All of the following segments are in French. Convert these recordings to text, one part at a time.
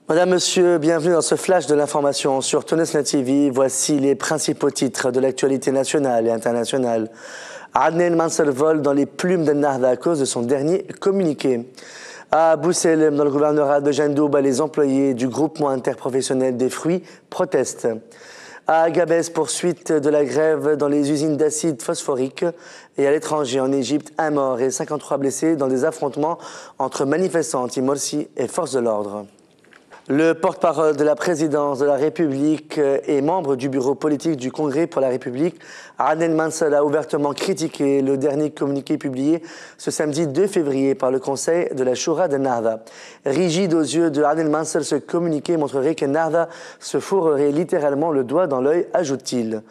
Madame, Monsieur, bienvenue dans ce flash de l'information sur Tonesna TV. Voici les principaux titres de l'actualité nationale et internationale. Adnan Manser vole dans les plumes d'Ennahda à cause de son dernier communiqué. À Bouselem, dans le gouvernorat de Jendouba, les employés du groupement interprofessionnel des fruits protestent. À Gabès, poursuite de la grève dans les usines d'acide phosphorique. Et à l'étranger, en Égypte, un mort et 53 blessés dans des affrontements entre manifestants anti-Morsi et forces de l'ordre. Le porte-parole de la présidence de la République et membre du bureau politique du Congrès pour la République, Adnan Manser, a ouvertement critiqué le dernier communiqué publié ce samedi 2 février par le Conseil de la Choura d'Ennahda. Rigide aux yeux de Adnan Manser, ce communiqué montrerait qu'Ennahda se fourrerait littéralement le doigt dans l'œil, ajoute-t-il.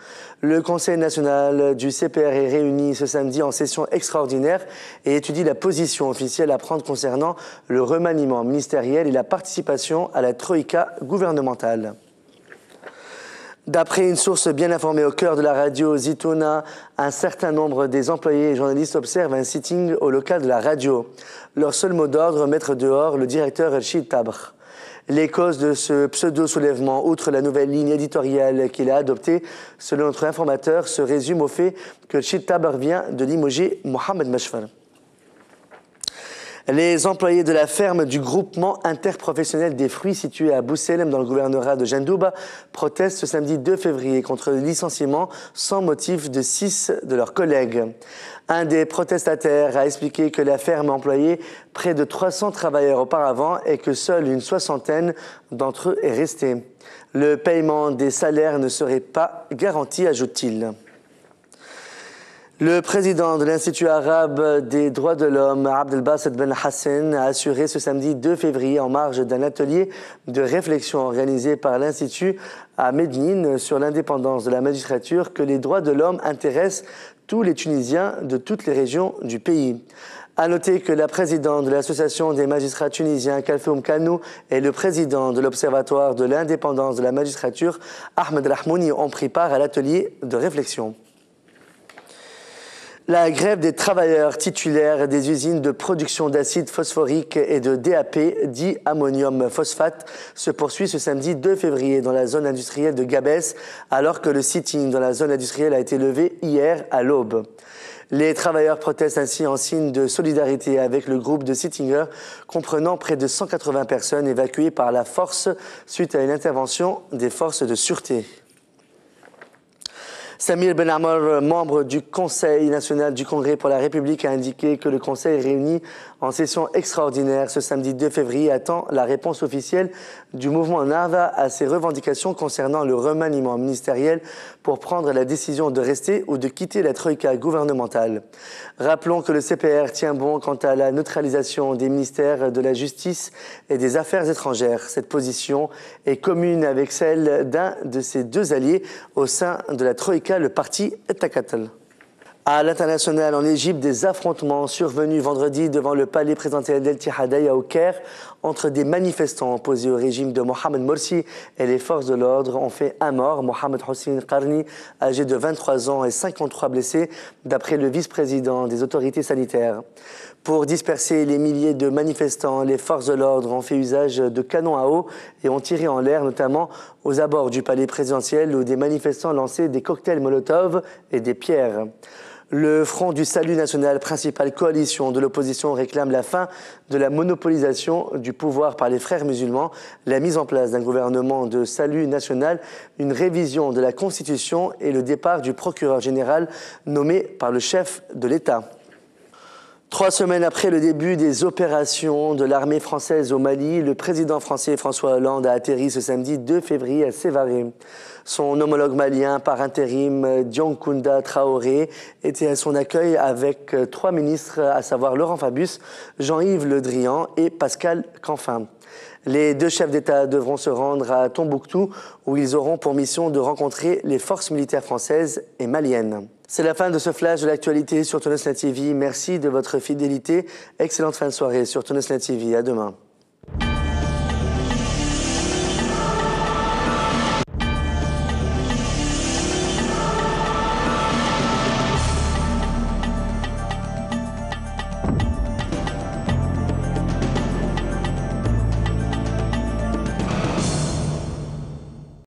Le Conseil national du CPR est réuni ce samedi en session extraordinaire et étudie la position officielle à prendre concernant le remaniement ministériel et la participation à la troïka gouvernementale. D'après une source bien informée au cœur de la radio Zitouna, un certain nombre des employés et journalistes observent un sitting au local de la radio. Leur seul mot d'ordre, mettre dehors le directeur Rachid Tabr. Les causes de ce pseudo-soulèvement, outre la nouvelle ligne éditoriale qu'il a adoptée, selon notre informateur, se résume au fait que Rachid Tabr vient de limoger Mohamed Machfar. Les employés de la ferme du groupement interprofessionnel des fruits situé à Bouselem dans le gouvernorat de Jendouba protestent ce samedi 2 février contre le licenciement sans motif de 6 de leurs collègues. Un des protestataires a expliqué que la ferme employait près de 300 travailleurs auparavant et que seule une soixantaine d'entre eux est restée. Le paiement des salaires ne serait pas garanti, ajoute-t-il. Le président de l'Institut arabe des droits de l'homme, Abdelbasset Ben Hassan, a assuré ce samedi 2 février en marge d'un atelier de réflexion organisé par l'Institut à Médine sur l'indépendance de la magistrature que les droits de l'homme intéressent tous les Tunisiens de toutes les régions du pays. À noter que la présidente de l'Association des magistrats tunisiens, Kalfoum Kanou, et le président de l'Observatoire de l'indépendance de la magistrature, Ahmed Rahmouni, ont pris part à l'atelier de réflexion. La grève des travailleurs titulaires des usines de production d'acide phosphorique et de DAP, dit ammonium phosphate, se poursuit ce samedi 2 février dans la zone industrielle de Gabès, alors que le sitting dans la zone industrielle a été levé hier à l'aube. Les travailleurs protestent ainsi en signe de solidarité avec le groupe de sittingers comprenant près de 180 personnes évacuées par la force suite à une intervention des forces de sûreté. Samir Ben Amr, membre du Conseil national du Congrès pour la République, a indiqué que le Conseil réuni en session extraordinaire ce samedi 2 février attend la réponse officielle du mouvement Ennahda à ses revendications concernant le remaniement ministériel pour prendre la décision de rester ou de quitter la troïka gouvernementale. Rappelons que le CPR tient bon quant à la neutralisation des ministères de la Justice et des Affaires étrangères. Cette position est commune avec celle d'un de ses deux alliés au sein de la troïka, le parti Ettakatel. À l'international, en Égypte, des affrontements survenus vendredi devant le palais présidentiel d'El Tihadaïa au Caire entre des manifestants opposés au régime de Mohamed Morsi et les forces de l'ordre ont fait un mort, Mohamed Hossein Qarni, âgé de 23 ans et 53 blessés, d'après le vice-président des autorités sanitaires. Pour disperser les milliers de manifestants, les forces de l'ordre ont fait usage de canons à eau et ont tiré en l'air, notamment aux abords du palais présidentiel où des manifestants lançaient des cocktails Molotov et des pierres. Le Front du Salut national, principale coalition de l'opposition, réclame la fin de la monopolisation du pouvoir par les frères musulmans, la mise en place d'un gouvernement de salut national, une révision de la Constitution et le départ du procureur général nommé par le chef de l'État. 3 semaines après le début des opérations de l'armée française au Mali, le président français François Hollande a atterri ce samedi 2 février à Sévaré. Son homologue malien par intérim, Dioncounda Traoré, était à son accueil avec 3 ministres, à savoir Laurent Fabius, Jean-Yves Le Drian et Pascal Canfin. Les 2 chefs d'État devront se rendre à Tombouctou, où ils auront pour mission de rencontrer les forces militaires françaises et maliennes. C'est la fin de ce flash de l'actualité sur Tonesna TV. Merci de votre fidélité. Excellente fin de soirée sur Tonesna TV. À demain.